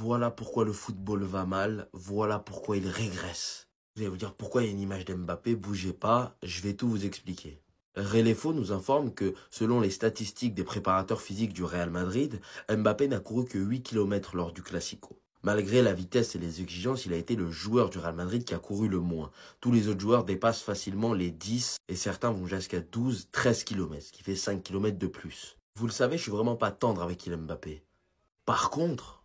Voilà pourquoi le football va mal, voilà pourquoi il régresse. Vous allez vous dire pourquoi il y a une image d'Mbappé, bougez pas, je vais tout vous expliquer. Relefo nous informe que, selon les statistiques des préparateurs physiques du Real Madrid, Mbappé n'a couru que 8 km lors du Classico. Malgré la vitesse et les exigences, il a été le joueur du Real Madrid qui a couru le moins. Tous les autres joueurs dépassent facilement les 10 et certains vont jusqu'à 12, 13 km, ce qui fait 5 km de plus. Vous le savez, je suis vraiment pas tendre avec Kylian Mbappé. Par contre,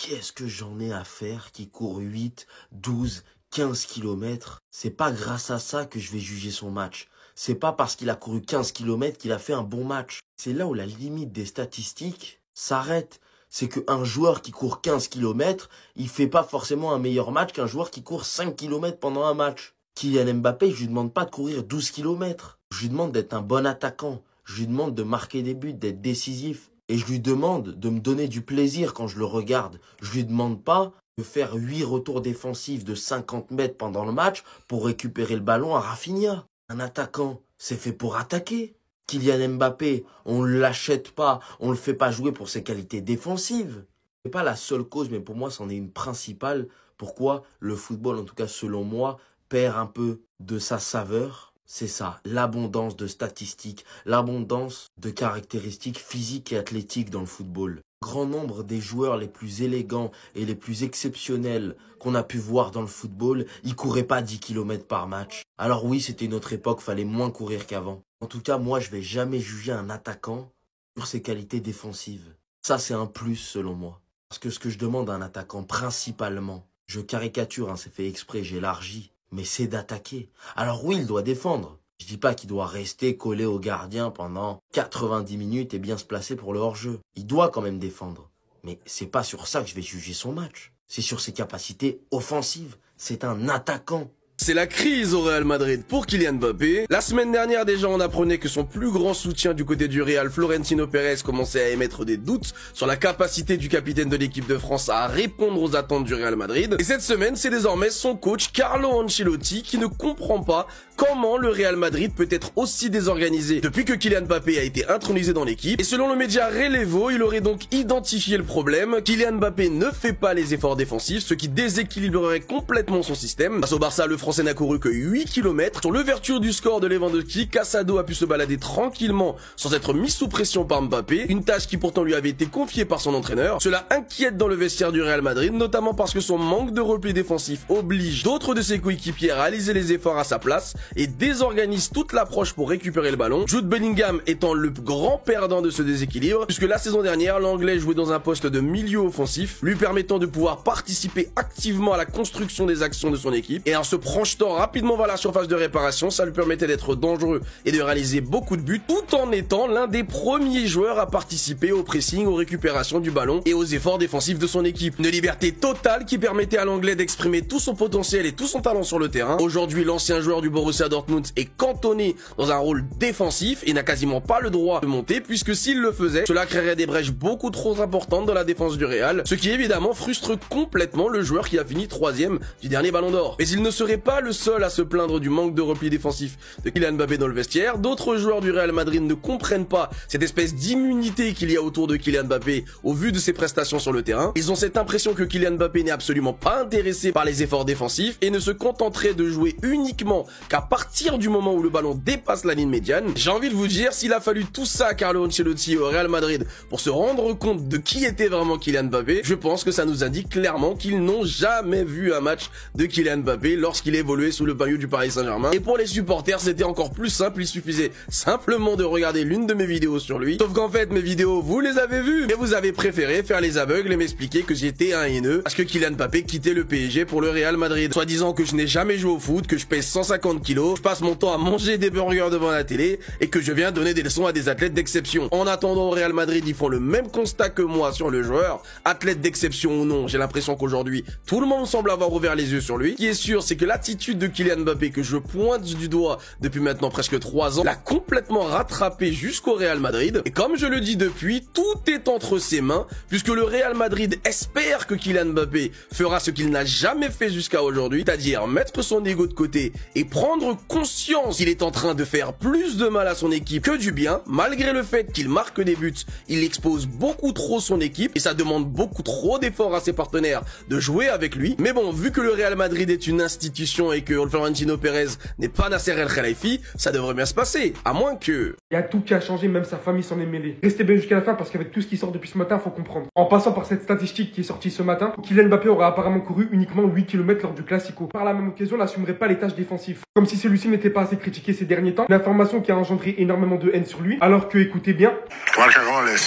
qu'est-ce que j'en ai à faire qui court 8, 12, 15 km? C'est pas grâce à ça que je vais juger son match. C'est pas parce qu'il a couru 15 km qu'il a fait un bon match. C'est là où la limite des statistiques s'arrête. C'est qu'un joueur qui court 15 km, il fait pas forcément un meilleur match qu'un joueur qui court 5 km pendant un match. Kylian Mbappé, je lui demande pas de courir 12 km. Je lui demande d'être un bon attaquant. Je lui demande de marquer des buts, d'être décisif. Et je lui demande de me donner du plaisir quand je le regarde. Je lui demande pas de faire 8 retours défensifs de 50 mètres pendant le match pour récupérer le ballon à Rafinha. Un attaquant, c'est fait pour attaquer. Kylian Mbappé, on ne l'achète pas, on ne le fait pas jouer pour ses qualités défensives. C'est pas la seule cause, mais pour moi, c'en est une principale. Pourquoi le football, en tout cas selon moi, perd un peu de sa saveur. C'est ça, l'abondance de statistiques, l'abondance de caractéristiques physiques et athlétiques dans le football. Grand nombre des joueurs les plus élégants et les plus exceptionnels qu'on a pu voir dans le football, ils couraient pas 10 km par match. Alors oui, c'était une autre époque, fallait moins courir qu'avant. En tout cas, moi, je vais jamais juger un attaquant sur ses qualités défensives. Ça, c'est un plus selon moi. Parce que ce que je demande à un attaquant principalement, je caricature, hein, c'est fait exprès, j'élargis, mais c'est d'attaquer. Alors oui, il doit défendre. Je dis pas qu'il doit rester collé au gardien pendant 90 minutes et bien se placer pour le hors-jeu. Il doit quand même défendre. Mais c'est pas sur ça que je vais juger son match. C'est sur ses capacités offensives. C'est un attaquant. C'est la crise au Real Madrid pour Kylian Mbappé. La semaine dernière déjà, on apprenait que son plus grand soutien du côté du Real, Florentino Pérez, commençait à émettre des doutes sur la capacité du capitaine de l'équipe de France à répondre aux attentes du Real Madrid. Et cette semaine, c'est désormais son coach Carlo Ancelotti qui ne comprend pas comment le Real Madrid peut être aussi désorganisé depuis que Kylian Mbappé a été intronisé dans l'équipe. Et selon le média Relevo, il aurait donc identifié le problème. Kylian Mbappé ne fait pas les efforts défensifs, ce qui déséquilibrerait complètement son système. Face au Barça, le Français n'a couru que 8 km. Sur l'ouverture du score de Lewandowski, Casado a pu se balader tranquillement sans être mis sous pression par Mbappé, une tâche qui pourtant lui avait été confiée par son entraîneur. Cela inquiète dans le vestiaire du Real Madrid, notamment parce que son manque de repli défensif oblige d'autres de ses coéquipiers à réaliser les efforts à sa place et désorganise toute l'approche pour récupérer le ballon. Jude Bellingham étant le grand perdant de ce déséquilibre, puisque la saison dernière, l'Anglais jouait dans un poste de milieu offensif, lui permettant de pouvoir participer activement à la construction des actions de son équipe, et en se projetant rapidement vers la surface de réparation, ça lui permettait d'être dangereux et de réaliser beaucoup de buts, tout en étant l'un des premiers joueurs à participer au pressing, aux récupérations du ballon et aux efforts défensifs de son équipe. Une liberté totale qui permettait à l'Anglais d'exprimer tout son potentiel et tout son talent sur le terrain. Aujourd'hui, l'ancien joueur du Borussia Dortmund est cantonné dans un rôle défensif et n'a quasiment pas le droit de monter, puisque s'il le faisait, cela créerait des brèches beaucoup trop importantes dans la défense du Real, ce qui évidemment frustre complètement le joueur qui a fini 3e du dernier Ballon d'Or. Mais il ne serait pas le seul à se plaindre du manque de repli défensif de Kylian Mbappé dans le vestiaire. D'autres joueurs du Real Madrid ne comprennent pas cette espèce d'immunité qu'il y a autour de Kylian Mbappé au vu de ses prestations sur le terrain. Ils ont cette impression que Kylian Mbappé n'est absolument pas intéressé par les efforts défensifs et ne se contenterait de jouer uniquement qu'à partir du moment où le ballon dépasse la ligne médiane. J'ai envie de vous dire, s'il a fallu tout ça à Carlo Ancelotti au Real Madrid pour se rendre compte de qui était vraiment Kylian Mbappé, je pense que ça nous indique clairement qu'ils n'ont jamais vu un match de Kylian Mbappé lorsqu'il évoluait sous le maillot du Paris Saint-Germain. Et pour les supporters, c'était encore plus simple, il suffisait simplement de regarder l'une de mes vidéos sur lui. Sauf qu'en fait, mes vidéos, vous les avez vues, mais vous avez préféré faire les aveugles et m'expliquer que j'étais un haineux parce que Kylian Mbappé quittait le PSG pour le Real Madrid. Soit disant que je n'ai jamais joué au foot, que je pèse 150 kilos, je passe mon temps à manger des burgers devant la télé et que je viens donner des leçons à des athlètes d'exception. En attendant, au Real Madrid, ils font le même constat que moi sur le joueur. Athlète d'exception ou non, j'ai l'impression qu'aujourd'hui, tout le monde semble avoir ouvert les yeux sur lui. Ce qui est sûr, c'est que l'attitude l'attitude de Kylian Mbappé que je pointe du doigt depuis maintenant presque 3 ans l'a complètement rattrapé jusqu'au Real Madrid. Et comme je le dis depuis, tout est entre ses mains puisque le Real Madrid espère que Kylian Mbappé fera ce qu'il n'a jamais fait jusqu'à aujourd'hui, c'est-à-dire mettre son ego de côté et prendre conscience qu'il est en train de faire plus de mal à son équipe que du bien. Malgré le fait qu'il marque des buts, il expose beaucoup trop son équipe et ça demande beaucoup trop d'efforts à ses partenaires de jouer avec lui. Mais bon, vu que le Real Madrid est une institution et que Florentino Pérez n'est pas Nasser El Khelaifi, ça devrait bien se passer, à moins que... Il y a tout qui a changé, même sa famille s'en est mêlée. Restez bien jusqu'à la fin parce qu'avec tout ce qui sort depuis ce matin, faut comprendre. En passant par cette statistique qui est sortie ce matin, Kylian Mbappé aura apparemment couru uniquement 8 km lors du Classico. Par la même occasion, n'assumerait pas les tâches défensives. Comme si celui-ci n'était pas assez critiqué ces derniers temps. Une information qui a engendré énormément de haine sur lui, alors que, écoutez bien... Marca goles.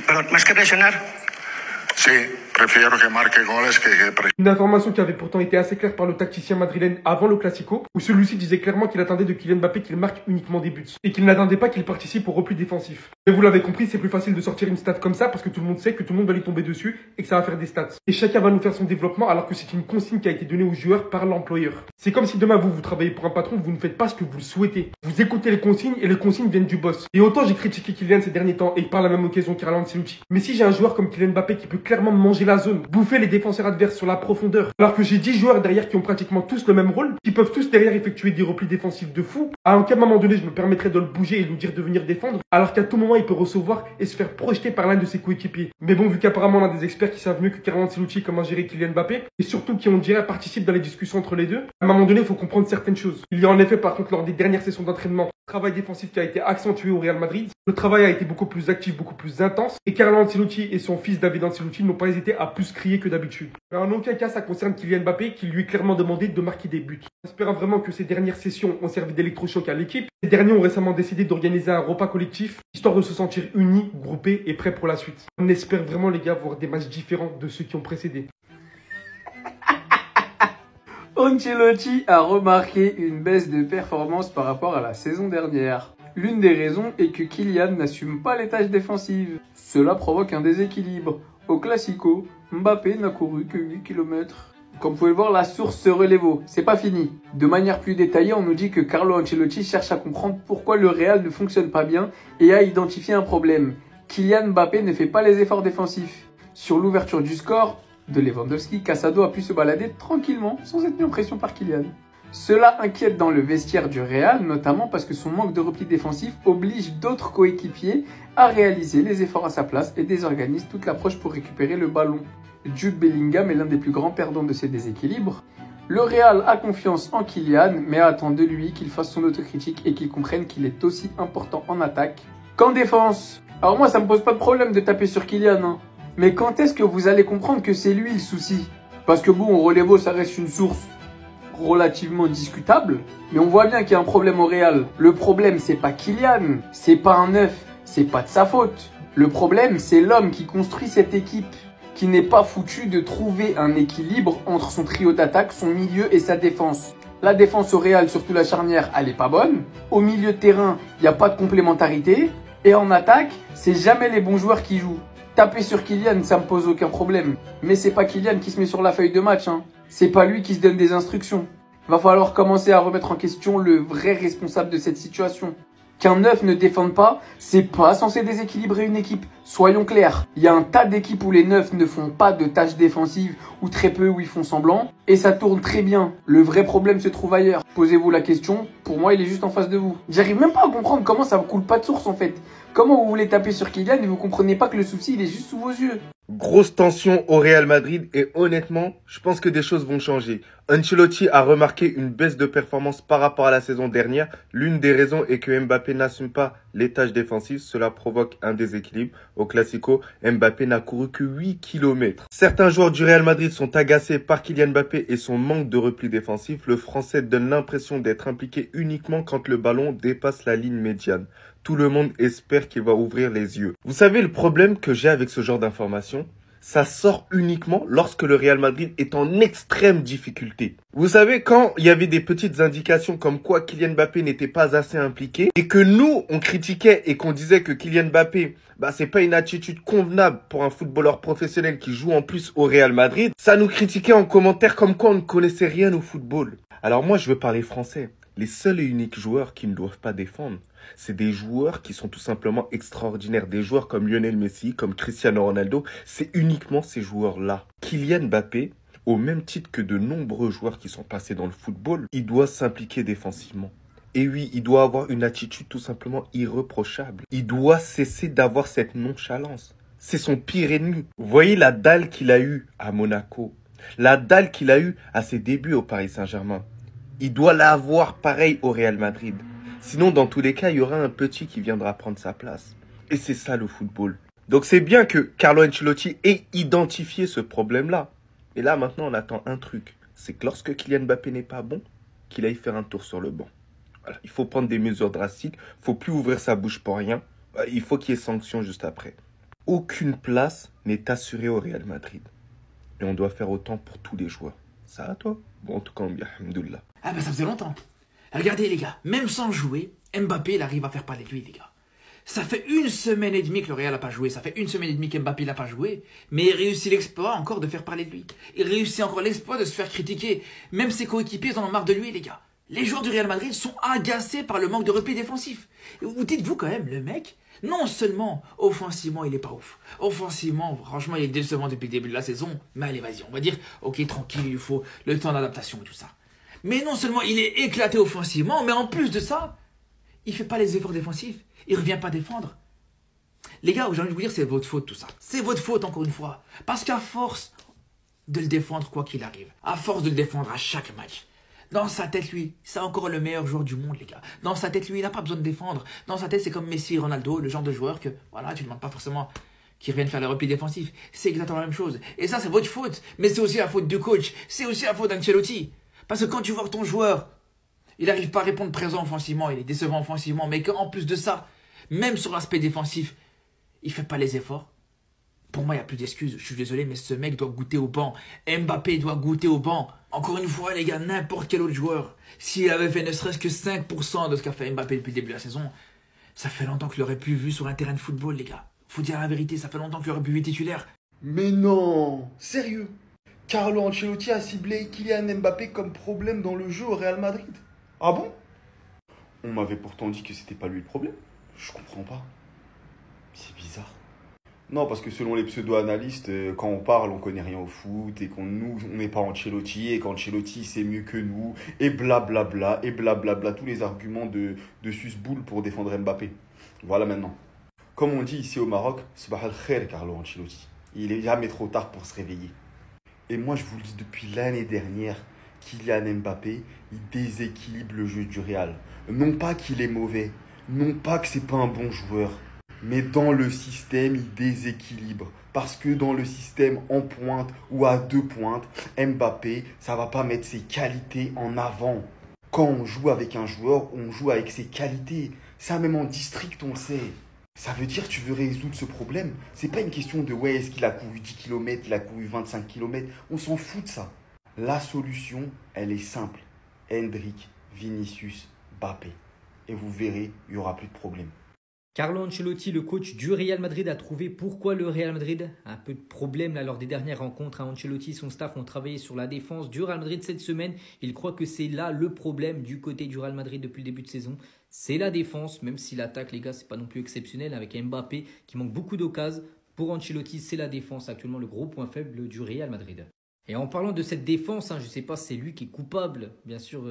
Pero más que presionar. Sí, prefiero que marque goles que Une information qui avait pourtant été assez claire par le tacticien madrilène avant le Classico, où celui-ci disait clairement qu'il attendait de Kylian Mbappé qu'il marque uniquement des buts, et qu'il n'attendait pas qu'il participe au repli défensif. Mais vous l'avez compris, c'est plus facile de sortir une stat comme ça parce que tout le monde sait que tout le monde va lui tomber dessus et que ça va faire des stats. Et chacun va nous faire son développement alors que c'est une consigne qui a été donnée aux joueurs par l'employeur. C'est comme si demain vous travaillez pour un patron, vous ne faites pas ce que vous le souhaitez. Vous écoutez les consignes et les consignes viennent du boss. Et autant j'ai critiqué Kylian ces derniers temps et par la même occasion Carlo Ancelotti. Mais si j'ai un joueur comme Kylian Mbappé qui peut clairement manger la zone, bouffer les défenseurs adverses sur la profondeur, alors que j'ai 10 joueurs derrière qui ont pratiquement tous le même rôle, qui peuvent tous derrière effectuer des replis défensifs de fou, à aucun moment donné je me permettrais de le bouger et lui dire de venir défendre, alors qu'à tout moment il peut recevoir et se faire projeter par l'un de ses coéquipiers. Mais bon, vu qu'apparemment on a des experts qui savent mieux que Carlo Ancelotti comment gérer Kylian Mbappé, et surtout qui on dirait participent dans les discussions entre les deux, à un moment donné il faut comprendre certaines choses. Il y a en effet par contre lors des dernières sessions d'entraînement, le travail défensif qui a été accentué au Real Madrid, le travail a été beaucoup plus actif, beaucoup plus intense, et Carlo Ancelotti et son fils David Ancelotti n'ont pas hésité à plus crier que d'habitude. Mais en aucun cas ça concerne Kylian Mbappé qui lui est clairement demandé de marquer des buts. Espérant vraiment que ces dernières sessions ont servi d'électrochoc à l'équipe, ces derniers ont récemment décidé d'organiser un repas collectif, histoire de se sentir unis, groupés et prêts pour la suite. On espère vraiment les gars voir des matchs différents de ceux qui ont précédé. Ancelotti a remarqué une baisse de performance par rapport à la saison dernière. L'une des raisons est que Kylian n'assume pas les tâches défensives. Cela provoque un déséquilibre. Au Classico, Mbappé n'a couru que 8 km. Comme vous pouvez le voir, la source se relève. C'est pas fini. De manière plus détaillée, on nous dit que Carlo Ancelotti cherche à comprendre pourquoi le Real ne fonctionne pas bien et a identifié un problème. Kylian Mbappé ne fait pas les efforts défensifs. Sur l'ouverture du score de Lewandowski, Casado a pu se balader tranquillement sans être mis en pression par Kylian. Cela inquiète dans le vestiaire du Real, notamment parce que son manque de repli défensif oblige d'autres coéquipiers à réaliser les efforts à sa place et désorganise toute l'approche pour récupérer le ballon. Jude Bellingham est l'un des plus grands perdants de ces déséquilibres. Le Real a confiance en Kylian, mais attend de lui qu'il fasse son autocritique et qu'il comprenne qu'il est aussi important en attaque qu'en défense. Alors moi, ça me pose pas de problème de taper sur Kylian, hein. Mais quand est-ce que vous allez comprendre que c'est lui le souci? Parce que bon, Relevo, ça reste une source relativement discutable, mais on voit bien qu'il y a un problème au Real. Le problème, c'est pas Kylian, c'est pas un neuf, c'est pas de sa faute. Le problème, c'est l'homme qui construit cette équipe, qui n'est pas foutu de trouver un équilibre entre son trio d'attaque, son milieu et sa défense. La défense au Real, surtout la charnière, elle est pas bonne. Au milieu de terrain, il n'y a pas de complémentarité. Et en attaque, c'est jamais les bons joueurs qui jouent. Taper sur Kylian, ça me pose aucun problème. Mais c'est pas Kylian qui se met sur la feuille de match, hein. C'est pas lui qui se donne des instructions. Va falloir commencer à remettre en question le vrai responsable de cette situation. Qu'un neuf ne défende pas, c'est pas censé déséquilibrer une équipe. Soyons clairs, il y a un tas d'équipes où les neufs ne font pas de tâches défensives, ou très peu où ils font semblant, et ça tourne très bien. Le vrai problème se trouve ailleurs. Posez-vous la question, pour moi il est juste en face de vous. J'arrive même pas à comprendre comment ça vous coule pas de source en fait. Comment vous voulez taper sur Kylian et vous comprenez pas que le souci il est juste sous vos yeux? Grosse tension au Real Madrid et honnêtement, je pense que des choses vont changer. Ancelotti a remarqué une baisse de performance par rapport à la saison dernière. L'une des raisons est que Mbappé n'assume pas les tâches défensives. Cela provoque un déséquilibre. Au Classico, Mbappé n'a couru que 8 km. Certains joueurs du Real Madrid sont agacés par Kylian Mbappé et son manque de repli défensif. Le Français donne l'impression d'être impliqué uniquement quand le ballon dépasse la ligne médiane. Tout le monde espère qu'il va ouvrir les yeux. Vous savez le problème que j'ai avec ce genre d'informations? ça sort uniquement lorsque le Real Madrid est en extrême difficulté. Vous savez, quand il y avait des petites indications comme quoi Kylian Mbappé n'était pas assez impliqué et que nous, on critiquait et qu'on disait que Kylian Mbappé, c'est pas une attitude convenable pour un footballeur professionnel qui joue en plus au Real Madrid, ça nous critiquait en commentaire comme quoi on ne connaissait rien au football. Alors moi, je veux parler français. Les seuls et uniques joueurs qui ne doivent pas défendre, c'est des joueurs qui sont tout simplement extraordinaires. Des joueurs comme Lionel Messi, comme Cristiano Ronaldo, c'est uniquement ces joueurs-là. Kylian Mbappé, au même titre que de nombreux joueurs qui sont passés dans le football, il doit s'impliquer défensivement. Et oui, il doit avoir une attitude tout simplement irréprochable. Il doit cesser d'avoir cette nonchalance. C'est son pire ennemi. Vous voyez la dalle qu'il a eue à Monaco, la dalle qu'il a eue à ses débuts au Paris Saint-Germain. Il doit l'avoir pareil au Real Madrid. Sinon, dans tous les cas, il y aura un petit qui viendra prendre sa place. Et c'est ça le football. Donc c'est bien que Carlo Ancelotti ait identifié ce problème-là. Et là, maintenant, on attend un truc. C'est que lorsque Kylian Mbappé n'est pas bon, qu'il aille faire un tour sur le banc. Voilà. Il faut prendre des mesures drastiques. Il ne faut plus ouvrir sa bouche pour rien. Il faut qu'il y ait sanction juste après. Aucune place n'est assurée au Real Madrid. Et on doit faire autant pour tous les joueurs. Ça va, toi? Bon, en tout cas, bien, alhamdoulilah. Ah ça faisait longtemps. Regardez les gars, même sans jouer, Mbappé il arrive à faire parler de lui les gars. Ça fait 1 semaine et demie que le Real n'a pas joué, ça fait 1 semaine et demie qu'Mbappé n'a pas joué, mais il réussit l'exploit encore de faire parler de lui. Il réussit encore l'exploit de se faire critiquer. Même ses coéquipiers en ont marre de lui les gars. Les joueurs du Real Madrid sont agacés par le manque de repli défensif. Vous dites-vous quand même, le mec, non seulement offensivement il est pas ouf, offensivement franchement il est décevant depuis le début de la saison, mais allez vas-y, on va dire, ok tranquille, il lui faut le temps d'adaptation et tout ça. Mais non seulement il est éclaté offensivement, mais en plus de ça, il fait pas les efforts défensifs. Il revient pas défendre. Les gars, j'ai envie de vous dire, c'est votre faute tout ça. C'est votre faute encore une fois. Parce qu'à force de le défendre quoi qu'il arrive, à force de le défendre à chaque match, dans sa tête, lui, c'est encore le meilleur joueur du monde, les gars. Dans sa tête, lui, il n'a pas besoin de défendre. Dans sa tête, c'est comme Messi et Ronaldo, le genre de joueur que, voilà, tu ne demandes pas forcément qu'ils reviennent faire le repli défensif. C'est exactement la même chose. Et ça, c'est votre faute. Mais c'est aussi la faute du coach. C'est aussi la faute d'Ancelotti. Parce que quand tu vois que ton joueur, il n'arrive pas à répondre présent offensivement, il est décevant offensivement, mais qu'en plus de ça, même sur l'aspect défensif, il ne fait pas les efforts. Pour moi, il n'y a plus d'excuses. Je suis désolé, mais ce mec doit goûter au banc. Mbappé doit goûter au banc. Encore une fois, les gars, n'importe quel autre joueur, s'il avait fait ne serait-ce que 5% de ce qu'a fait Mbappé depuis le début de la saison, ça fait longtemps qu'il aurait pu vu sur un terrain de football, les gars. Faut dire la vérité, ça fait longtemps qu'il aurait pu vu titulaire. Mais non, sérieux? Carlo Ancelotti a ciblé Kylian Mbappé comme problème dans le jeu au Real Madrid. Ah bon? On m'avait pourtant dit que c'était pas lui le problème. Je comprends pas. C'est bizarre. Non, parce que selon les pseudo-analystes, quand on parle, on connaît rien au foot, et qu'on nous, on n'est pas Ancelotti, et qu'Ancelotti c'est mieux que nous, et blablabla, et blablabla, tous les arguments de susboule pour défendre Mbappé. Voilà maintenant. Comme on dit ici au Maroc, Sabah al-Khair Carlo Ancelotti. Il est jamais trop tard pour se réveiller. Et moi, je vous le dis depuis l'année dernière, Kylian Mbappé, il déséquilibre le jeu du Real. Non pas qu'il est mauvais, non pas que c'est pas un bon joueur, mais dans le système, il déséquilibre. Parce que dans le système en pointe ou à 2 pointes, Mbappé, ça va pas mettre ses qualités en avant. Quand on joue avec un joueur, on joue avec ses qualités. Ça, même en district, on le sait. Ça veut dire que tu veux résoudre ce problème. C'est pas une question de ouais, est-ce qu'il a couru 10 km, il a couru 25 km. On s'en fout de ça. La solution, elle est simple. Endrick, Vinicius, Mbappé. Et vous verrez, il n'y aura plus de problème. Carlo Ancelotti, le coach du Real Madrid, a trouvé pourquoi le Real Madrid a un peu de problème là, lors des dernières rencontres. Ancelotti et son staff ont travaillé sur la défense du Real Madrid cette semaine. Il croit que c'est là le problème du côté du Real Madrid depuis le début de saison. C'est la défense, même si l'attaque, les gars, c'est pas non plus exceptionnel avec Mbappé qui manque beaucoup d'occasions. Pour Ancelotti, c'est la défense actuellement le gros point faible du Real Madrid. Et en parlant de cette défense, je ne sais pas si c'est lui qui est coupable, bien sûr,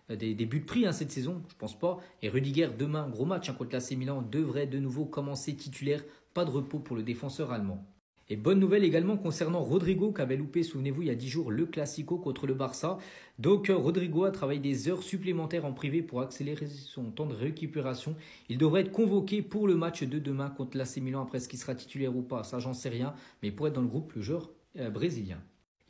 des buts pris cette saison, je ne pense pas. Et Rudiger, demain, gros match contre l'AC Milan, devrait de nouveau commencer titulaire. Pas de repos pour le défenseur allemand. Et bonne nouvelle également concernant Rodrigo, qui avait loupé, souvenez-vous, il y a 10 jours, le Classico contre le Barça. Donc Rodrigo a travaillé des heures supplémentaires en privé pour accélérer son temps de récupération. Il devrait être convoqué pour le match de demain contre l'AC Milan. Après, est-ce qu'il sera titulaire ou pas, ça j'en sais rien. Mais pour être dans le groupe, le joueur brésilien.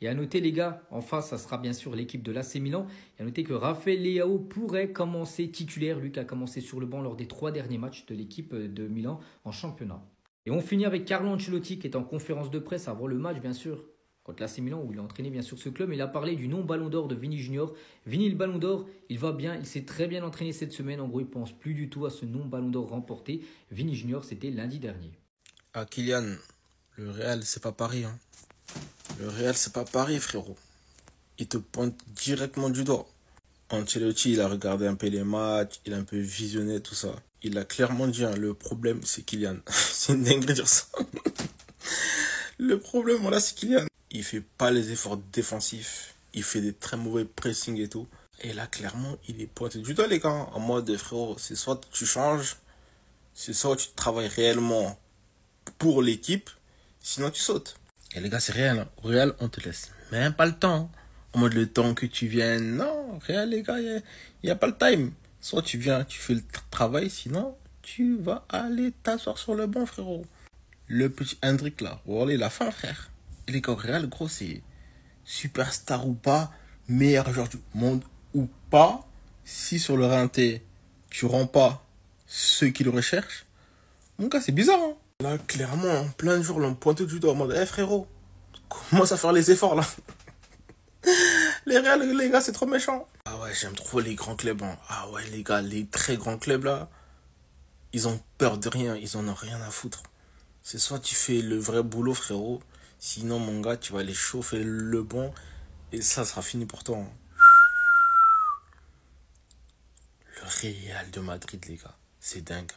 Et à noter les gars, en face, ça sera bien sûr l'équipe de l'AC Milan. Et à noter que Raphaël Leao pourrait commencer titulaire, lui qui a commencé sur le banc lors des 3 derniers matchs de l'équipe de Milan en championnat. Et on finit avec Carlo Ancelotti qui est en conférence de presse avant le match, bien sûr, contre l'AC Milan où il a entraîné bien sûr ce club. Il a parlé du non-ballon d'or de Vini Junior. Vini, le ballon d'or, il va bien, il s'est très bien entraîné cette semaine. En gros, il pense plus du tout à ce non-ballon d'or remporté. Vini Junior, c'était lundi dernier. Ah, Kylian, le Real, c'est pas Paris. Hein. Le Real, c'est pas Paris, frérot. Il te pointe directement du doigt. Ancelotti, il a regardé un peu les matchs, il a un peu visionné tout ça. Il a clairement dit, hein, le problème, c'est Kylian. C'est une dinguerie de dire ça. Le problème, voilà, c'est Kylian. Il fait pas les efforts défensifs. Il fait des très mauvais pressing et tout. Et là, clairement, il est pointé du doigt, les gars. En mode, frérot, c'est soit tu changes, c'est soit tu travailles réellement pour l'équipe, sinon tu sautes. Et les gars, c'est réel. Hein. Real, on te laisse même pas le temps. En mode, le temps que tu viennes. Non, Real, les gars, il n'y a pas le time. Soit tu viens, tu fais le travail, sinon tu vas aller t'asseoir sur le banc, frérot. Le petit Hendrik là, voilà, il a faim, frère. Et les gars, Real, gros, c'est superstar ou pas, meilleur joueur du monde ou pas. Si sur le rinté, tu rends pas ceux qui le recherchent, mon gars, c'est bizarre, hein. Là, clairement, plein de jours, l'on pointe du doigt en mode, frérot, commence à faire les efforts, là. Les gars, c'est trop méchant. Ah ouais, j'aime trop les grands clubs. Hein. Ah ouais, les gars, les très grands clubs, là, ils ont peur de rien. Ils en ont rien à foutre. C'est soit tu fais le vrai boulot, frérot. Sinon, mon gars, tu vas aller chauffer le banc. Et ça sera fini pour toi. Hein. Le Real de Madrid, les gars. C'est dingue.